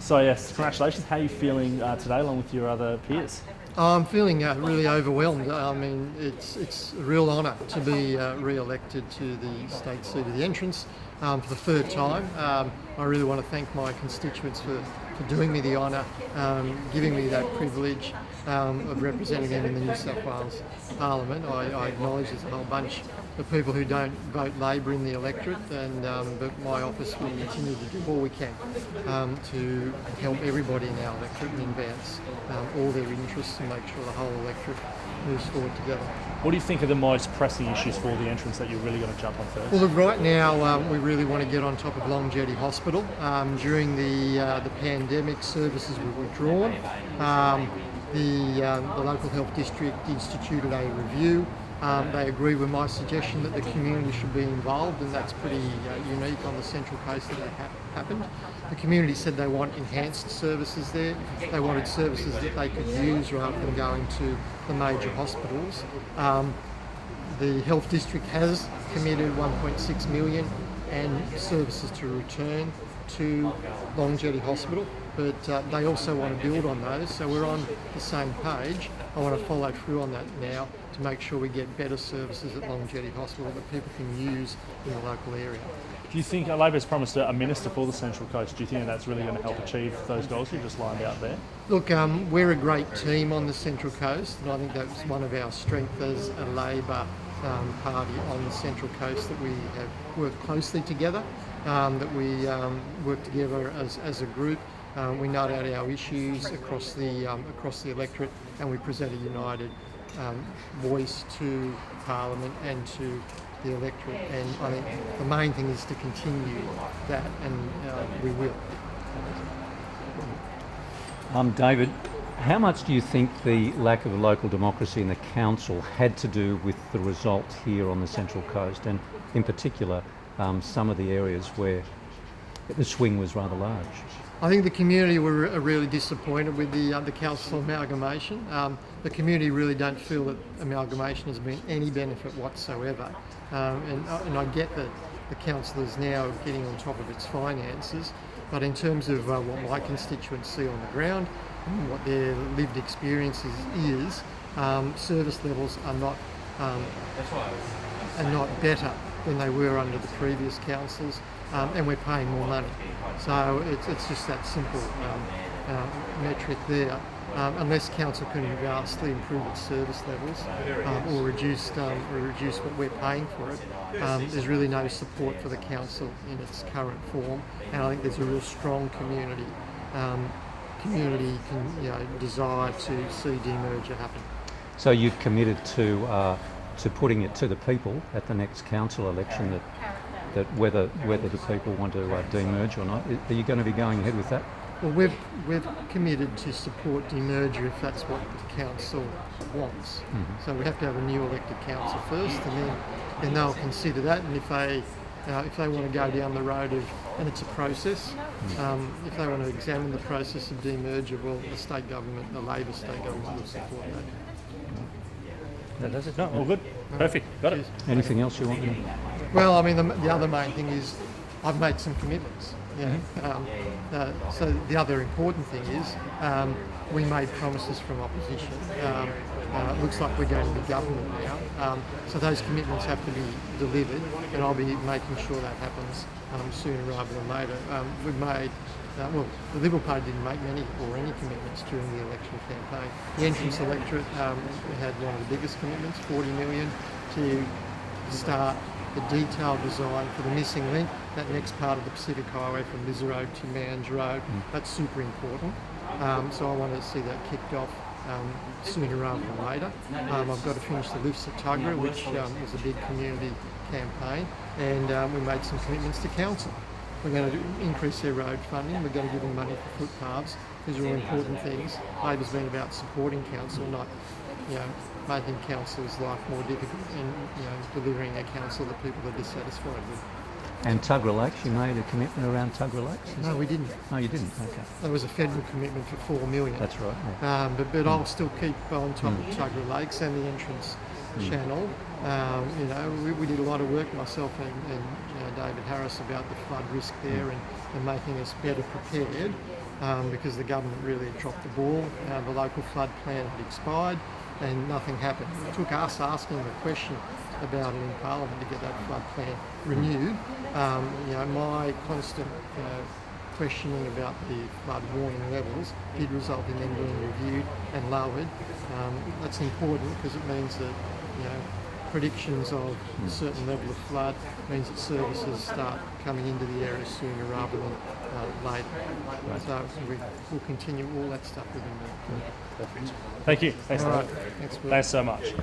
So yes, congratulations. How are you feeling today along with your other peers? I'm feeling really overwhelmed. I mean, it's a real honour to be re-elected to the state seat of the entrance for the third time. I really want to thank my constituents for doing me the honour, giving me that privilege of representing them in the New South Wales Parliament. I acknowledge there's a whole bunch of people who don't vote Labor in the electorate, and but my office will continue to do all we can to help everybody in our electorate and advance all their interests and make sure the whole electorate moves forward together. What do you think are the most pressing issues for the entrance that you're really going to jump on first? Well, look, right now we really want to get on top of Longevity Hospital. During the pandemic, services were withdrawn. The local health district instituted a review. They agree with my suggestion that the community should be involved, and that's pretty unique on the Central Coast that happened. The community said they want enhanced services there. They wanted services that they could use rather than going to the major hospitals. The health district has committed 1.6 million and services to return to Longevity Hospital, but they also want to build on those, so we're on the same page. I want to follow through on that now to make sure we get better services at Longevity Hospital that people can use in the local area. Do you think Labor's promised a minister for the Central Coast? Do you think that's really going to help achieve those goals you just lined out there? Look, we're a great team on the Central Coast, and I think that's one of our strengths as a Labor party on the Central Coast, that we have worked closely together, that we work together as a group. We note out our issues across the electorate, and we present a united voice to Parliament and to the electorate. And I think the main thing is to continue that, and we will. David, how much do you think the lack of local democracy in the council had to do with the result here on the Central Coast, and in particular some of the areas where the swing was rather large? I think the community were really disappointed with the council amalgamation. The community really don't feel that amalgamation has been any benefit whatsoever, and I get that the council is now getting on top of its finances, but in terms of what my constituents see on the ground and what their lived experiences is, service levels are not better than they were under the previous councils, and we're paying more money. So it's just that simple metric there. Unless council can vastly improve its service levels or reduce what we're paying for it, there's really no support for the council in its current form. And I think there's a real strong community desire to see demerger happen. So you've committed to putting it to the people at the next council election that whether the people want to demerge or not. Are you going to be going ahead with that? Well, we've committed to support demerger if that's what the council wants. Mm-hmm. So we have to have a new elected council first, and then they'll consider that. And if they want to go down the road of, and it's a process, if they want to examine the process of demerger, well, the state government, the Labor state government, will support that. That does it. No, all good. Perfect. Got it. Anything else you want to? Well, I mean, the other main thing is I've made some commitments. So the other important thing is we made promises from opposition. It looks like we're going to be government now. So those commitments have to be delivered, and I'll be making sure that happens sooner rather than later. We've made the Liberal Party didn't make many or any commitments during the election campaign. The entrance electorate had one of the biggest commitments, 40 million, to start the detailed design for the missing link, that next part of the Pacific Highway from Liz Road to Manns Road. That's super important. So I want to see that kicked off sooner rather than later. I've got to finish the lifts at Tuggerah, which was a big community campaign, and we made some commitments to council. We're going to increase their road funding. We're going to give them money for footpaths. These are all important things. Labor's been about supporting council, not making council's life more difficult, and delivering a council that people are dissatisfied with. And Tuggerah Lakes, you made a commitment around Tuggerah Lakes? No, we didn't. No, you didn't? Okay. There was a federal commitment for 4 million. That's right. Yeah. But I'll still keep on top of Tuggerah Lakes and the entrance channel. We did a lot of work, myself and David Harris, about the flood risk there and making us better prepared. because the government really had dropped the ball. The local flood plan had expired and nothing happened. It took us asking the question about it in Parliament to get that flood plan renewed. My constant questioning about the flood warning levels did result in them being reviewed and lowered. That's important because it means that predictions of a certain level of flood means that services start coming into the area sooner rather than later. So we'll continue all that stuff within the. Thank you. Thanks, All right. David. Thanks, Will. Thanks so much.